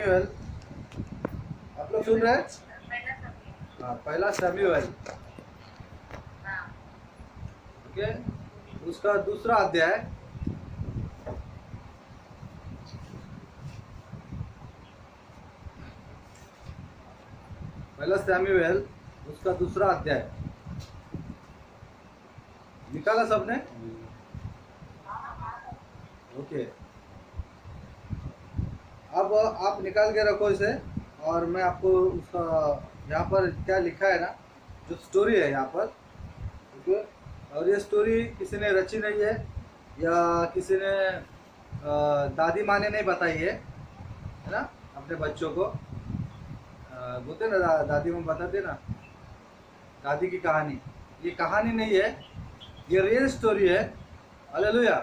Samuel, आप लोग सुन रहे हैं? हाँ, पहला सैमुअल, ओके, उसका दूसरा अध्याय। पहला सैमुअल, उसका दूसरा अध्याय निकाला सबने? ओके, अब आप निकाल के रखो इसे, और मैं आपको उसका यहाँ पर क्या लिखा है ना, जो स्टोरी है यहाँ पर, ओके। और ये स्टोरी किसी ने रची नहीं है, या किसी ने दादी माँ ने नहीं बताई है ना, अपने बच्चों को बोलते ना, दादी माँ बताते ना, दादी की कहानी। ये कहानी नहीं है, ये रियल स्टोरी है। Hallelujah,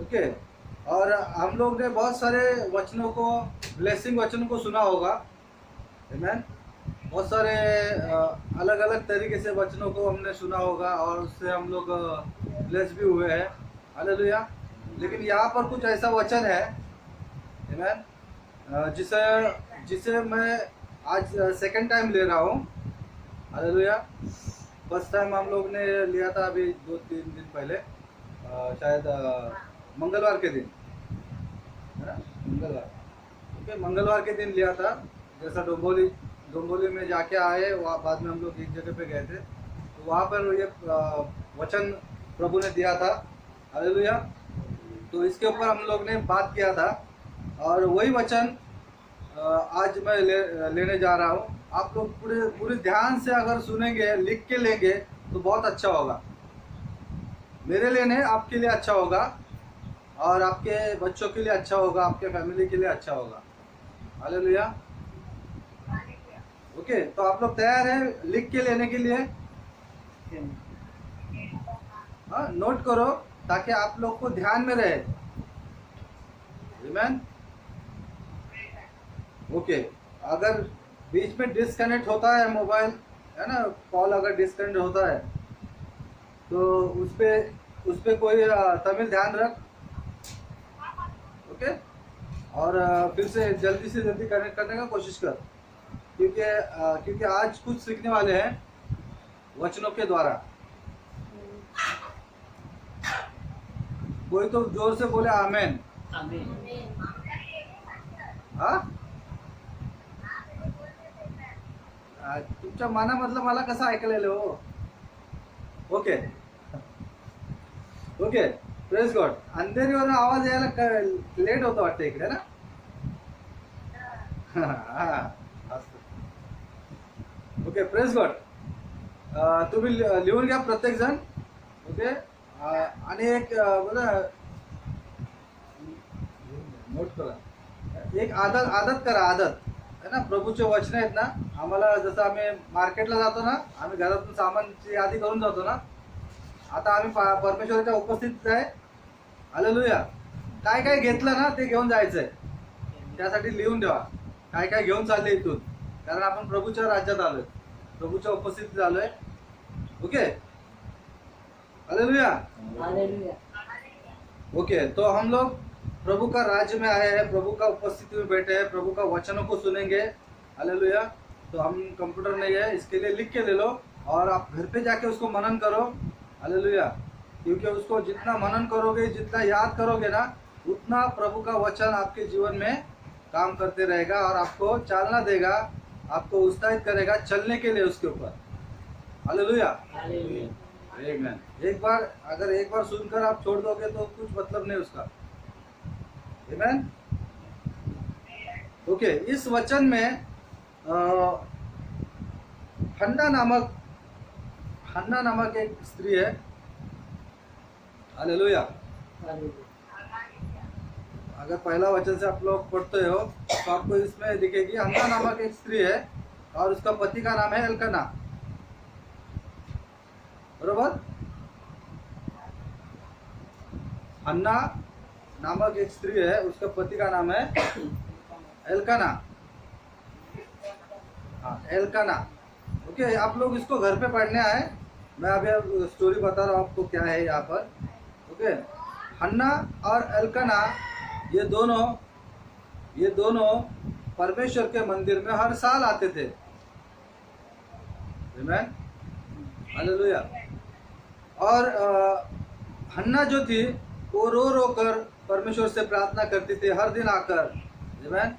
okay. और हम लोग ने बहुत सारे वचनों को, ब्लेसिंग वचनों को सुना होगा, आमीन। बहुत सारे अलग अलग तरीके से वचनों को हमने सुना होगा, और उससे हम लोग ब्लेस भी हुए हैं। हालेलुया। लेकिन यहाँ पर कुछ ऐसा वचन है, आमीन, जिसे जिसे मैं आज सेकंड टाइम ले रहा हूँ। हालेलुया। फर्स्ट टाइम हम लोग ने लिया था अभी 2-3 दिन पहले, शायद मंगलवार के दिन, है ना, मंगलवार, ओके, मंगलवार के दिन लिया था। जैसा डोंबोली में जाके आए, वहाँ बाद में हम लोग एक जगह पे गए थे, तो वहाँ पर ये वचन प्रभु ने दिया था। हालेलुया। तो इसके ऊपर हम लोग ने बात किया था, और वही वचन आज मैं लेने जा रहा हूँ। आप लोग पूरे ध्यान से अगर सुनेंगे, लिख के लेंगे, तो बहुत अच्छा होगा। मेरे लिए नहीं, आपके लिए अच्छा होगा, और आपके बच्चों के लिए अच्छा होगा, आपके फैमिली के लिए अच्छा होगा। Hallelujah, okay. तो आप लोग तैयार हैं लिख के लेने के लिए? हाँ, नोट करो ताकि आप लोग को ध्यान में रहे। आमीन, ओके। अगर बीच में डिस्कनेक्ट होता है मोबाइल, है ना, कॉल अगर डिस्कनेक्ट होता है, तो उस पे कोई तमिल ध्यान रख, ओके। और फिर से जल्दी कनेक्ट करने का कोशिश कर, क्योंकि आज कुछ सीखने वाले हैं वचनों के द्वारा। कोई तो जोर से बोले आमेन। हाँ, तुमच्या मनामधलं मला कसं ऐकलेलं हो? Okay, okay, praise God. अंधेरीवरून आवाज यायला लेट होतो वाटतं इकडे ना. Okay, praise God. तुम्ही लिहून घ्या प्रत्येक जण, ओके। आणि एक बोला, नोट करा, एक आदत करा, आदत है ना। प्रभूचे वचन आहेत ना, आम्हाला जसं आम्ही मार्केटला जातो ना, आम्ही घरातून सामानची यादी करून जातो ना, आता आम्ही परमेश्वराच्या उपस्थितीत आहे। हालेलुया। काय काय घेतलं ना ते घेऊन जायचंय, त्यासाठी लिहून ठेवा काय काय घेऊन चालले इथून, कारण आपण प्रभूच्या राज्यात आलोय, प्रभूच्या उपस्थितीत आलोय, ओके। Hallelujah, okay. तो हम लोग प्रभु का राज्य में आए हैं, प्रभु का उपस्थिति में बैठे हैं, प्रभु का वचनों को सुनेंगे। हालेलुया। तो हम कंप्यूटर नहीं है, इसके लिए लिख के ले लो, और आप घर पे जाके उसको मनन करो। हालेलुया। क्योंकि उसको जितना मनन करोगे, जितना याद करोगे ना, उतना प्रभु का वचन आपके जीवन में काम करते रहेगा, और आपको चालना देगा, आपको उत्साहित करेगा चलने के लिए उसके ऊपर। हालेलुया, आमीन। एक बार सुनकर आप छोड़ दोगे तो कुछ मतलब नहीं उसका। आमीन, ओके। इस वचन में हन्ना नामक एक स्त्री है। हालेलुया। अगर पहला वचन से आप लोग पढ़ते हो तो आपको इसमें दिखेगी, हन्ना नामक एक स्त्री है, और उसका पति का नाम है एल्कना, बरोबर। हन्ना नामक एक स्त्री है, उसका पति का नाम है एल्कना। हाँ, एल्कना, ओके। आप लोग इसको घर पे पढ़ने आए, मैं अभी स्टोरी बता रहा हूँ आपको क्या है यहाँ पर, ओके। हन्ना और एल्कना, ये दोनों ये दोनों परमेश्वर के मंदिर में हर साल आते थे। आमीन, हालेलुया। और हन्ना जो थी वो रो रो कर परमेश्वर से प्रार्थना करती थी, हर दिन आकर, आमीन,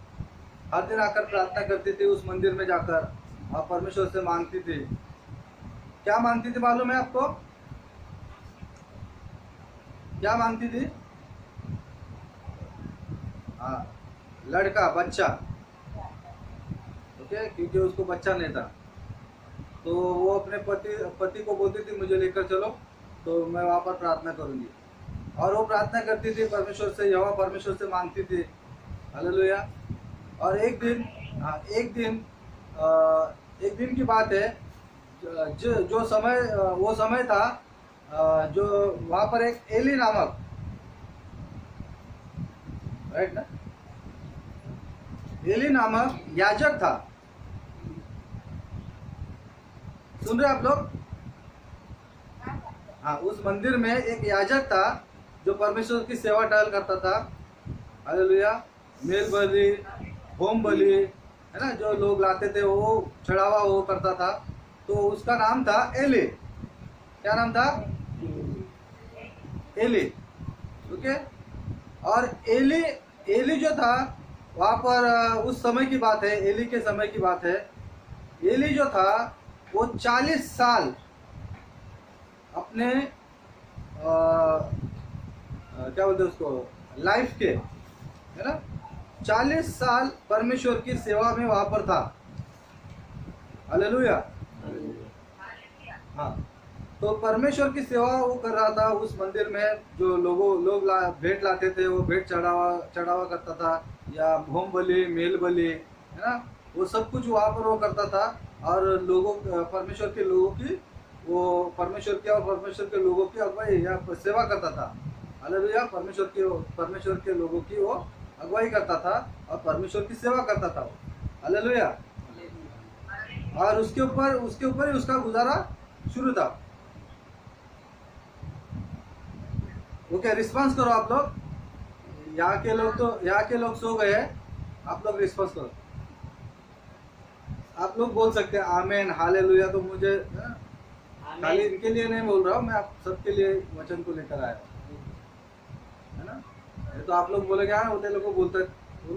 हर दिन आकर प्रार्थना करती थी उस मंदिर में जाकर, और परमेश्वर से मांगती थी। क्या मांगती थी मालूम है आपको? क्या मांगती थी? हाँ, लड़का, बच्चा। ओके, क्योंकि उसको बच्चा नहीं था, तो वो अपने पति को बोलती थी मुझे लेकर चलो, तो मैं वहाँ पर प्रार्थना करूँगी। और वो प्रार्थना करती थी परमेश्वर से, यहोवा परमेश्वर से मांगती थी। हालेलुया। और एक दिन, हाँ, एक दिन की बात है, जो समय, वो समय था जो वहाँ पर एक एली नामक, राइट ना, एली नामक याजक था। सुन रहे आप लोग? हाँ, उस मंदिर में एक याजक था जो परमेश्वर की सेवा टहल करता था। हालेलुया। मेल बलि, होम बलि, है ना, जो लोग लाते थे वो चढ़ावा वो करता था। तो उसका नाम था एली। क्या नाम था? एली। ओके। और एली जो था वहाँ पर, उस समय की बात है, एली के समय की बात है, एली जो था वो 40 साल अपने क्या बोलते हैं उसको, लाइफ के, है ना, 40 साल परमेश्वर की सेवा में वहां पर था। हालेलुया। हाँ, तो परमेश्वर की सेवा वो कर रहा था उस मंदिर में। जो लोग भेंट लाते थे, वो भेंट चढ़ावा करता था, या होम बलि, मेल बलि, है ना, वो सब कुछ वहाँ पर वो करता था। और परमेश्वर के लोगों की, वो परमेश्वर के लोगों की अगुवाई या सेवा करता था। हालेलुया। परमेश्वर के लोगों की वो अगुवाई करता था और परमेश्वर की सेवा करता था। हालेलुया। और उसके ऊपर ही उसका गुजारा शुरू था। ओके, रिस्पॉन्स करो आप लोग। यहाँ के लोग सो गए हैं, आप लोग रिस्पॉन्स करो। आप लोग बोल सकते हैं आमेन, हालेलुया। तो मुझे खाली इनके लिए नहीं बोल रहा हूँ, मैं आप सबके लिए वचन को लेकर आया हूँ, है ना। तो आप लोग बोलेंगे हाँ, होते लोग को बोलते, वो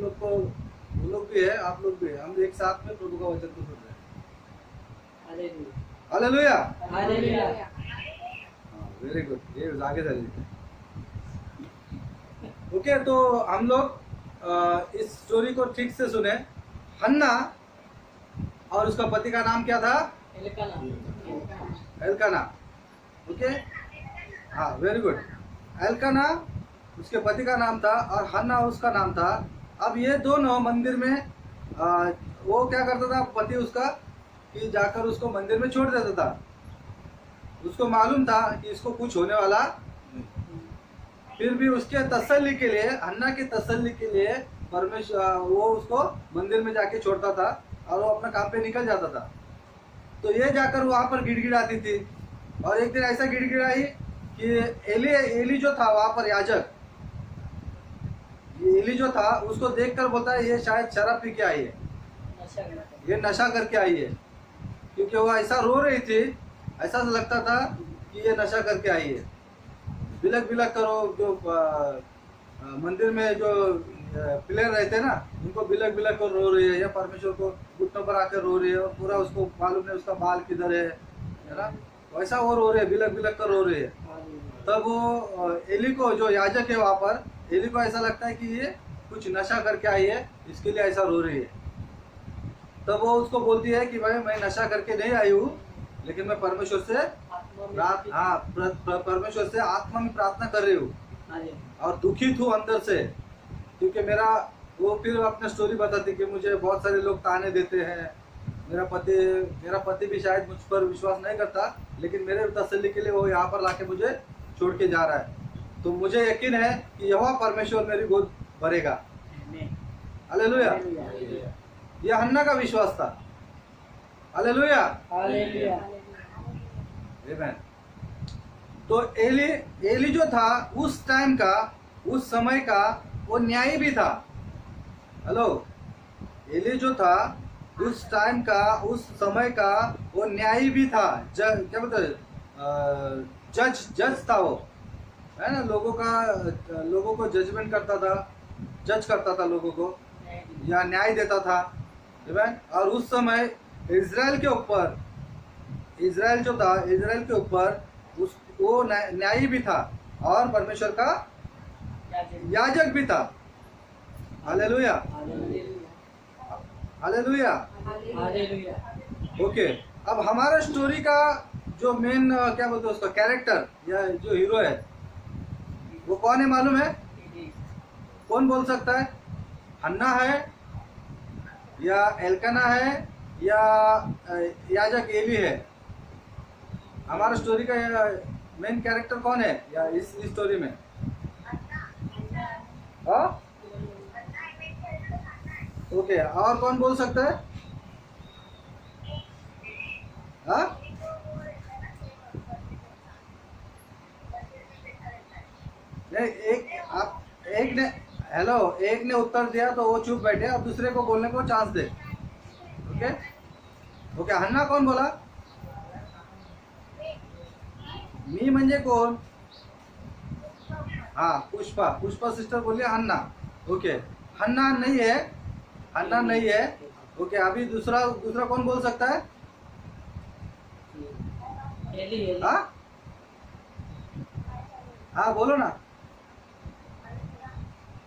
लोग भी है, आप लोग भी है, हम एक साथ में प्रभु का वचन को सुन रहे हैं। Hallelujah, hallelujah. वेरी गुड, ये आगे चलिए। ओके, तो हम लोग इस स्टोरी को ठीक से सुने। हन्ना और उसका पति का नाम क्या था? एल्काना। ओके, हाँ, वेरी गुड। एल्काना उसके पति का नाम था और हन्ना उसका नाम था। अब ये दोनों मंदिर में, वो क्या करता था पति उसका, कि जाकर उसको मंदिर में छोड़ देता था। उसको मालूम था कि इसको कुछ होने वाला, फिर भी उसके तसल्ली के लिए, हन्ना की तसल्ली के लिए परमेश्वर वो उसको मंदिर में जाके छोड़ता था और वो अपना काम पे निकल जाता था। तो ये जाकर वहां पर गिड़गिड़ाती थी। और एक दिन ऐसा गिड़गिड़ाई कि एली जो था वहां पर याजक, एली जो था उसको देखकर बोलता है ये शायद शराब पी के आई है, ये नशा करके आई है, क्योंकि वो ऐसा रो रही थी, ऐसा लगता था कि ये नशा करके आई है। बिलक बिलक करो, जो मंदिर में जो प्लेयर रहते हैं ना, उनको बिलक बिलक कर रो रही है, या परमेश्वर को घुटनों पर आकर रो रही है, और पूरा उसको मालूम नहीं उसका बाल किधर है ना, वैसा वो रो रही है, बिलक बिलक कर रो रही है। तब वो एली को, जो याजक है वहाँ पर, एली को ऐसा लगता है कि ये कुछ नशा करके आई है, इसके लिए ऐसा रो रही है। तब वो उसको बोलती है कि भाई मैं नशा करके नहीं आई हूँ, लेकिन मैं परमेश्वर से परमेश्वर से आत्मा में प्रार्थना कर रही हूँ और दुखित हूँ अंदर से, क्योंकि मेरा, वो फिर अपना स्टोरी बताती कि मुझे बहुत सारे लोग ताने देते हैं, मेरा पति भी शायद मुझ पर विश्वास नहीं करता, लेकिन मेरे तसल्ली के लिए वो यहाँ पर लाके मुझे छोड़ के जा रहा है। तो मुझे यकीन है कि यहोवा परमेश्वर मेरी गोद भरेगा। हालेलुया। यह हन्ना का विश्वास था। Hallelujah, hallelujah. आमीन। तो एली जो था उस टाइम का, उस समय का, वो न्यायी भी था। हेलो, एली जो था उस टाइम का, उस समय का, वो न्यायी भी था। क्या बोलते हैं, जज जज था वो, है ना। लोगों को जजमेंट करता था, जज करता था लोगों को, या न्याय देता था। और उस समय इज़राइल के ऊपर, इज़राइल जो था, इज़राइल के ऊपर उस वो न्यायी भी था और परमेश्वर का याजक भी था। Hallelujah, hallelujah. ओके, अब हमारा स्टोरी का जो मेन क्या बोलते हैं उसका कैरेक्टर या जो हीरो है वो कौन है मालूम है? कौन बोल सकता है? हन्ना है, या एल्काना है, या याजक एली है? हमारा स्टोरी का मेन कैरेक्टर कौन है या इस स्टोरी में? हाँ, ओके, और कौन बोल सकता है? हाँ, नहीं, एक ने, हेलो, एक ने उत्तर दिया तो वो चुप बैठे, अब दूसरे को बोलने को चांस दे। ओके, ओके, हन्ना कौन बोला? मी म्हणजे कोण? हाँ, पुष्पा, पुष्पा सिस्टर बोलिए हन्ना। ओके, हन्ना नहीं है, हन्ना नहीं है। ओके, अभी दूसरा दूसरा कौन बोल सकता है? हाँ, हाँ, बोलो ना।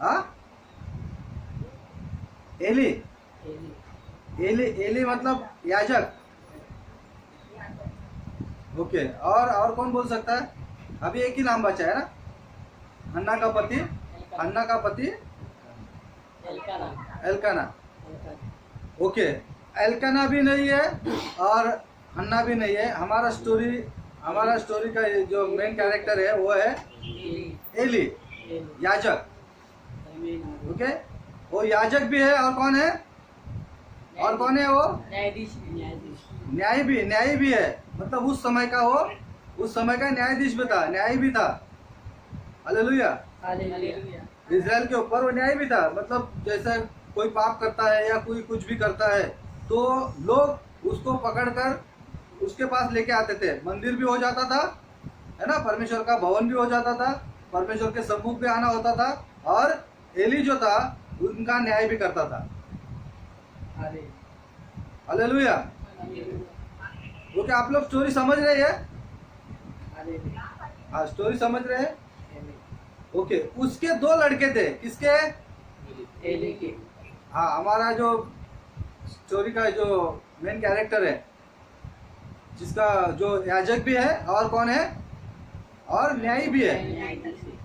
हाँ, एली, एली, एली मतलब याजक। ओके, और कौन बोल सकता है? अभी एक ही नाम बचा है ना, हन्ना का पति, हन्ना का पति एल्काना। ओके, एल्काना भी नहीं है और हन्ना भी नहीं है। हमारा स्टोरी का जो मेन कैरेक्टर है वो है एली, याजक। ओके, वो याजक भी है और कौन है? और कौन है वो? न्यायी भी है, मतलब उस समय का वो, उस समय का न्यायाधीश भी था, न्यायी भी था। हालेलुया, इज़राइल के ऊपर वो न्याय भी था। मतलब जैसा कोई पाप करता है या कोई कुछ भी करता है तो लोग उसको पकड़कर उसके पास लेके आते थे। मंदिर भी हो जाता था, है ना, परमेश्वर का भवन भी हो जाता था, परमेश्वर के सम्मुख भी आना होता था, और एली जो था उनका न्याय भी करता था। हालेलुया। वो क्या आप लोग स्टोरी समझ रहे हैं? हाँ, स्टोरी समझ रहे हैं? ओके, उसके दो लड़के थे, किसके? एली के। हाँ, हमारा जो स्टोरी का जो मेन कैरेक्टर है, जिसका जो याजक भी है और कौन है, और न्यायी भी है,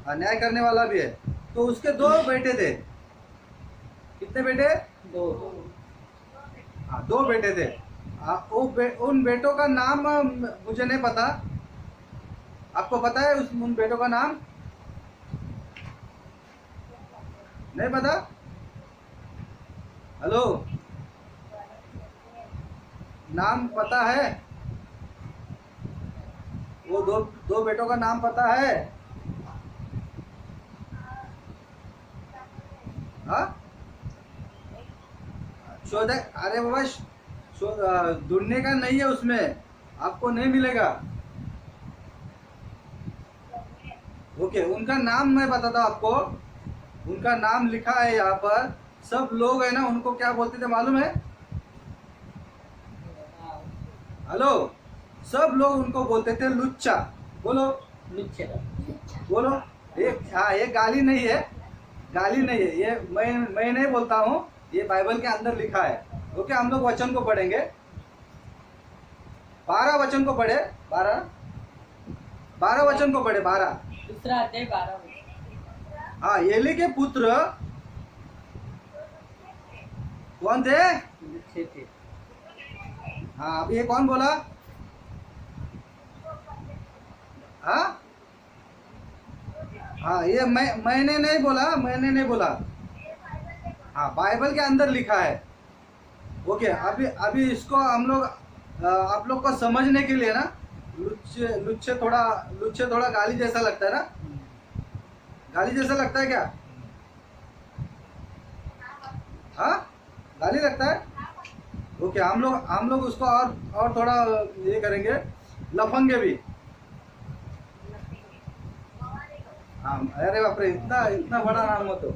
हाँ, न्याय करने वाला भी है। तो उसके दो बेटे थे। कितने बेटे? दो। हाँ, दो बेटे थे। उन बेटों का नाम मुझे नहीं पता, आपको पता है उन बेटों का नाम? नहीं पता? हेलो, नाम पता है? वो दो बेटों का नाम पता है? हाँ, शोध, अरे बाबा, ढूंढने का नहीं है उसमें, आपको नहीं मिलेगा। ओके, उनका नाम मैं बताता हूँ आपको। उनका नाम लिखा है यहाँ पर। सब लोग है ना उनको क्या बोलते थे मालूम है? हेलो, सब लोग उनको बोलते थे लुच्चा। बोलो लुच्चा, बोलो। हाँ, ये गाली नहीं है, गाली नहीं है ये, मैं नहीं बोलता हूँ, ये बाइबल के अंदर लिखा है। ओके, हम लोग वचन को पढ़ेंगे। 12 वचन को पढ़े, 12 वचन को पढ़े, 12 दूसरा अध्याय 12। हाँ, एली के पुत्र कौन थे? हाँ, अभी ये कौन बोला? हाँ, हाँ, ये मैंने नहीं बोला, मैंने नहीं बोला। हाँ, बाइबल के अंदर लिखा है। ओके, अभी इसको हम लोग आप लोग को समझने के लिए ना, लुच्चे थोड़ा गाली जैसा लगता है ना? गाली जैसा लगता है क्या? हाँ, गाली लगता है। ओके, हम लोग उसको और थोड़ा ये करेंगे, लफंगे भी। हाँ, अरे बाप रे, इतना इतना बड़ा नाम हो तो।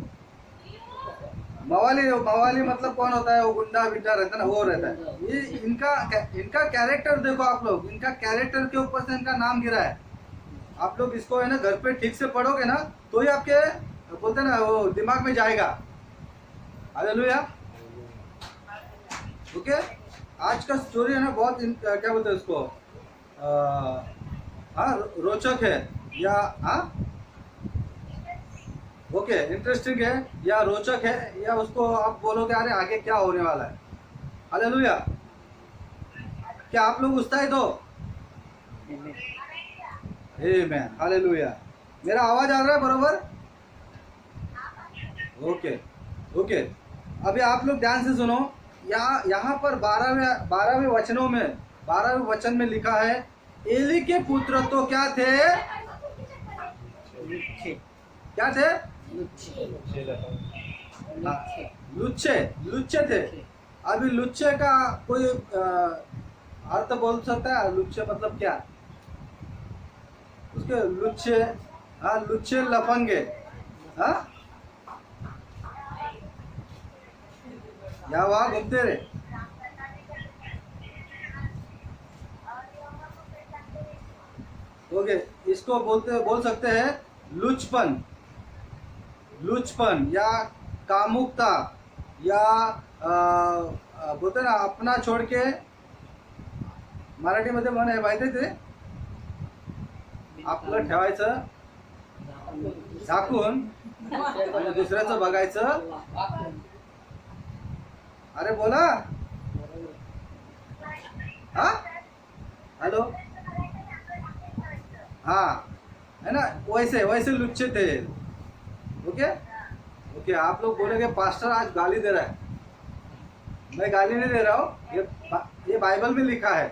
मवाली, मवाली मतलब कौन होता है? वो गुंडा बिंडा रहता है ना, वो रहता है। ये इनका कैरेक्टर देखो आप लोग, इनका कैरेक्टर के ऊपर से इनका नाम गिरा है। आप लोग इसको है ना घर पे ठीक से पढ़ोगे ना, तो ही आपके बोलते ना वो दिमाग में जाएगा। हालेलुया। ओके, आज का स्टोरी है ना बहुत क्या बोलते हैं उसको, हाँ, रोचक है या हाँ, ओके, इंटरेस्टिंग है या रोचक है, या उसको आप बोलोगे अरे आगे क्या होने वाला है। हालेलुया। क्या आप लोग उत्साहित हो? आमेन, हालेलुया। मेरा आवाज आ रहा है बरोबर? ओके ओके, अभी आप लोग ध्यान से सुनो। यहाँ पर 12वें वचनों में, 12वें वचन में लिखा है, एली के पुत्र तो क्या थे? क्या थे? लुच्चे, लुच्चे थे। अभी लुच्चे का कोई अर्थ बोल सकता है? लुच्चे मतलब क्या? उसके लुच्चे, हाँ, लुच्चे लफंगे, हाँ, या वहां घूमते रहे। ओके, इसको बोल सकते हैं लुचपन, लुचपन या कामुकता, या बोलते ना अपना छोड़ के, मराठीमध्ये म्हण आहे माहिती ते, आपलं ठेवायचं झाकून आणि दुसऱ्याचं बघायचं। अरे बोला, हाँ, हेलो, हाँ, है ना, वैसे वैसे लुच्चे थे। ओके ओके, आप लोग बोलेंगे पास्टर आज गाली दे रहा है। मैं गाली नहीं दे रहा हूँ, ये बाइबल में लिखा है।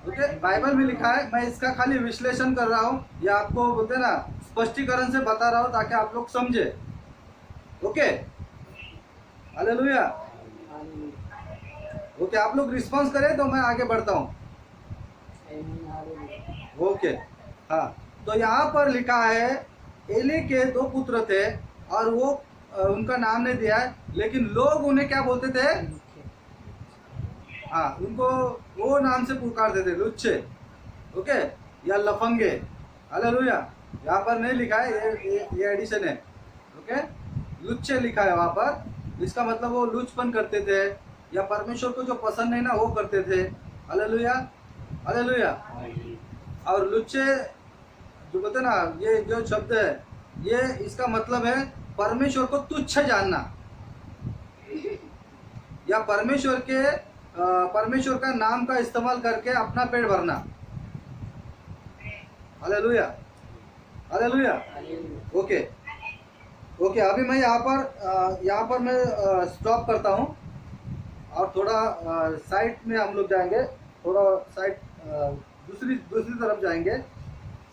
ओके, बाइबल में लिखा है, मैं इसका खाली विश्लेषण कर रहा हूँ, या आपको बोलते ना स्पष्टीकरण से बता रहा हूँ ताकि आप लोग समझे। Okay, hallelujah. ओके, आप लोग रिस्पॉन्स करें तो मैं आगे बढ़ता हूँ। ओके, हाँ, तो यहाँ पर लिखा है एली के 2 पुत्र थे, और वो उनका नाम नहीं दिया है, लेकिन लोग उन्हें क्या बोलते थे? हाँ, उनको वो नाम से पुकारते थे, लुच्चे, ओके, या लफंगे। हालेलुया। यहाँ पर नहीं लिखा है, ये एडिशन है। ओके, लुच्चे लिखा है वहाँ पर, इसका मतलब वो लुचपन करते थे, या परमेश्वर को जो पसंद नहीं ना वो करते थे। Hallelujah, hallelujah. और लुच्चे जो बोलते ना, ये जो शब्द है, ये इसका मतलब है परमेश्वर को तुच्छ जानना, या परमेश्वर का नाम का इस्तेमाल करके अपना पेट भरना। Hallelujah, hallelujah. ओके ओके, अभी मैं यहाँ पर मैं स्टॉप करता हूँ, और थोड़ा साइड में हम लोग जाएंगे, थोड़ा साइड दूसरी तरफ जाएंगे।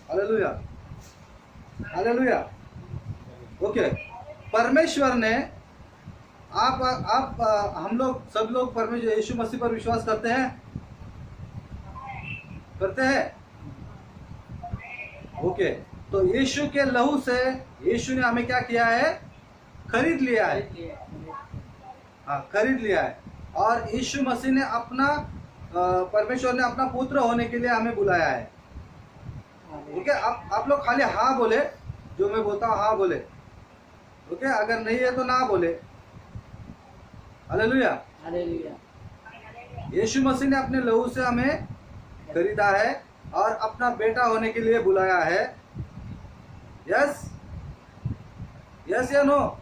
Hallelujah, hallelujah. ओके, परमेश्वर ने आप हम लोग सब लोग परमेश्वर यीशु मसीह पर विश्वास करते हैं? करते हैं? ओके, तो यीशु के लहू से यीशु ने हमें क्या किया है? खरीद लिया है। हाँ, खरीद लिया है। और यीशु मसीह ने अपना परमेश्वर ने अपना पुत्र होने के लिए हमें बुलाया है। ओके, आप लोग खाली हाँ बोले, जो मैं बोलता हूँ हाँ बोले। ओके, अगर नहीं है तो ना बोले। Hallelujah, hallelujah. यीशु मसीह ने अपने लहू से हमें खरीदा है और अपना बेटा होने के लिए बुलाया है। यस, यस या नो?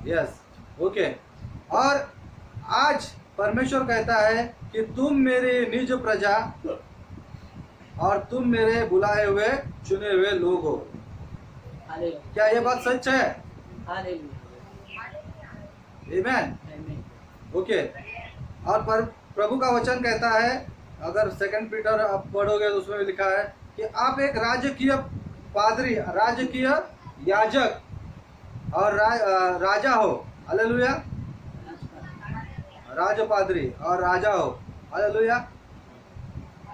Yes, okay. और आज परमेश्वर कहता है कि तुम मेरी निज प्रजा और तुम मेरे बुलाए हुए चुने हुए लोग हो। क्या ये बात सच है? आमेन, ओके। और प्रभु का वचन कहता है, अगर 2 पीटर आप पढ़ोगे तो उसमें लिखा है कि आप एक राजकीय पादरी, राजकीय याजक और राजा हो। हालेलुया। राजपाद्री और राजा हो। हालेलुया।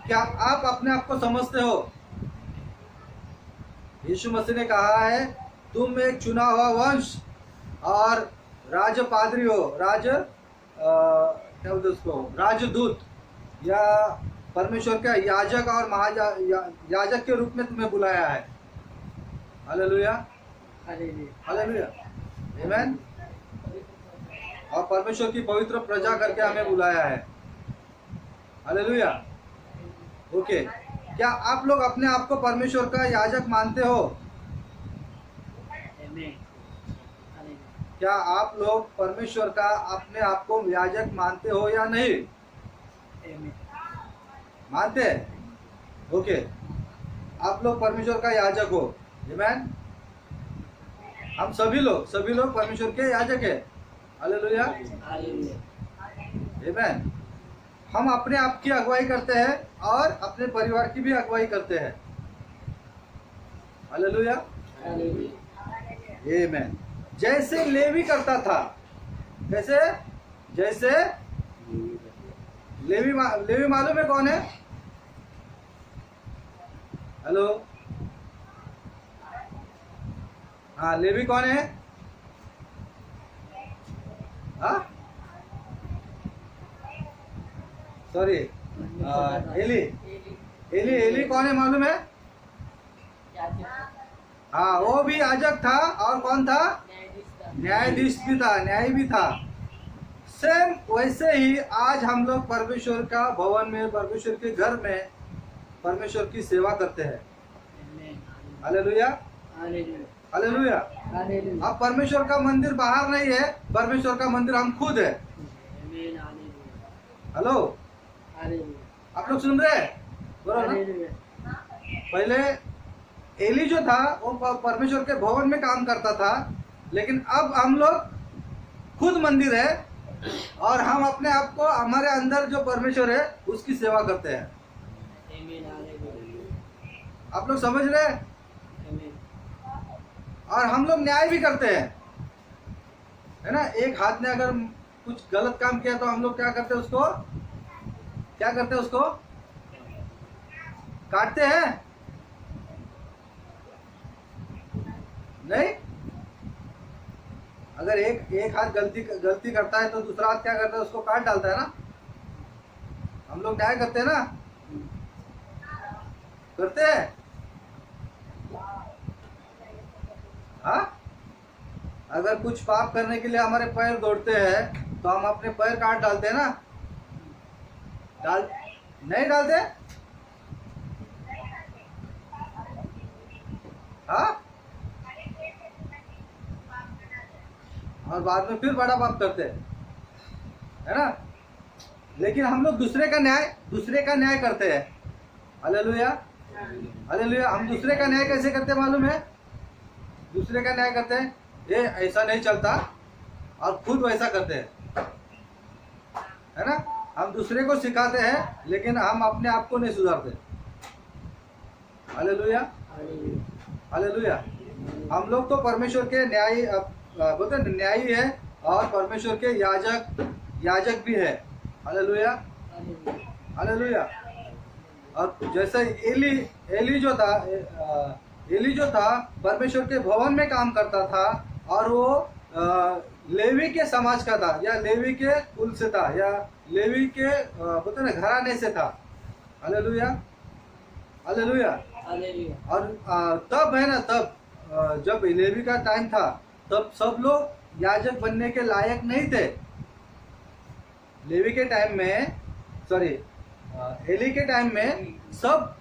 क्या आप अपने आप को समझते हो? यीशु मसीह ने कहा है तुम एक चुना हुआ वंश और राजपाद्री हो, क्या बोलते उसको, राजदूत, या परमेश्वर का याजक और याजक के रूप में तुम्हें बुलाया है। हालेलुया। हालेलुया। आमीन। और परमेश्वर की पवित्र प्रजा करके हमें बुलाया है। हालेलुया। ओके, क्या आप लोग अपने आप को परमेश्वर का याजक मानते हो? क्या आप लोग परमेश्वर का अपने आप को याजक मानते हो या नहीं? मानते हैं? ओके, आप लोग परमेश्वर का याजक हो। आमीन। हम सभी लोग परमेश्वर के याजक है। हालेलुया। आमीन। हम अपने आप की अगुवाई करते हैं और अपने परिवार की भी अगुवाई करते हैं। हालेलुया। आमीन। जैसे लेवी करता था, जैसे लेवी मालूम है कौन है? हेलो, हाँ, लेवी कौन है? हाँ, सॉरी, एली कौन है मालूम है? हाँ, वो भी याजक था। और कौन था? न्यायाधीश भी था, न्याय भी था। सेम वैसे ही आज हम लोग परमेश्वर का भवन में, परमेश्वर के घर में परमेश्वर की सेवा करते हैं। हालेलुया। हालेलुया। अब परमेश्वर का मंदिर बाहर नहीं है, परमेश्वर का मंदिर हम खुद है। हेलो, आप लोग सुन रहे हैं? बोलो ना। पहले एली जो था वो परमेश्वर के भवन में काम करता था, लेकिन अब हम लोग खुद मंदिर है और हम अपने आप को, हमारे अंदर जो परमेश्वर है उसकी सेवा करते हैं। आप लोग समझ रहे हैं? और हम लोग न्याय भी करते हैं, है ना। एक हाथ ने अगर कुछ गलत काम किया तो हम लोग क्या करते हैं? उसको काटते हैं? नहीं। अगर एक हाथ गलती करता है तो दूसरा हाथ क्या करता है? उसको काट डालता है ना। हम लोग न्याय करते हैं ना, करते हैं। हाँ, अगर कुछ पाप करने के लिए हमारे पैर दौड़ते हैं तो हम अपने पैर काट डालते हैं ना। नहीं डालते? हाँ, और बाद में फिर बड़ा पाप करते हैं, है ना। लेकिन हम लोग दूसरे का न्याय करते हैं। हालेलुया। हालेलुया। हम दूसरे का न्याय कैसे करते हैं मालूम है? दूसरे का न्याय करते हैं, ये ऐसा नहीं चलता, और खुद वैसा करते हैं, है ना। हम दूसरे को सिखाते हैं लेकिन हम अपने आप को नहीं सुधारते। हालेलुया। हालेलुया। हम लोग तो परमेश्वर के न्यायी, बोलते हैं न्यायी है, और परमेश्वर के याजक भी है। हालेलुया। हालेलुया। और जैसे एली जो था परमेश्वर के भवन में काम करता था, और वो लेवी के समाज का था, या लेवी के कुल से था, या लेवी के बोलते ना घराने से था। हालेलुया। हालेलुया। और तब है ना, तब जब लेवी का टाइम था तब सब लोग याजक बनने के लायक नहीं थे। लेवी के टाइम में, सॉरी, एली के टाइम में सब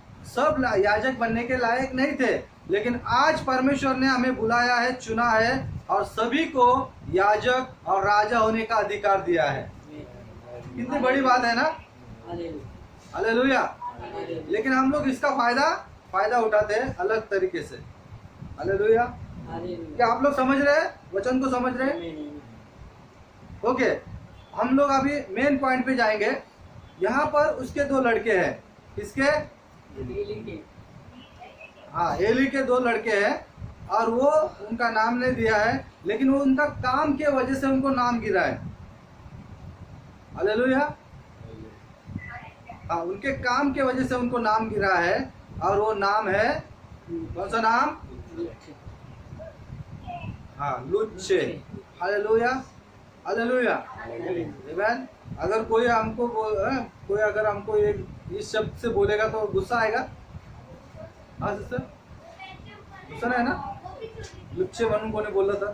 याजक बनने के लायक नहीं थे, लेकिन आज परमेश्वर ने हमें बुलाया है, चुना है, और सभी को याजक और राजा होने का अधिकार दिया है। कितनी बड़ी बात है ना। हालेलुया। लेकिन हम लोग इसका फायदा उठाते हैं अलग तरीके से। हालेलुया। क्या आप लोग समझ रहे हैं? वचन को समझ रहे हैं? ओके, हम लोग अभी मेन पॉइंट पे जाएंगे। यहाँ पर उसके दो लड़के हैं। किसके? हाँ, एली के दो लड़के हैं। और वो उनका नाम नहीं दिया है, लेकिन वो उनका काम के वजह से उनको नाम गिरा है। हालेलुया। हाँ, उनके काम के वजह से उनको नाम गिरा है, और वो नाम है, कौन सा नाम? हाँ, लुच्चे। Hallelujah, hallelujah. आमीन। अगर कोई हमको कोई अगर हमको एक इस शब्द से बोलेगा तो गुस्सा आएगा? हाँ सिस्टर, गुस्सा नहीं है ना? लुच्चे बनू कोने बोला था?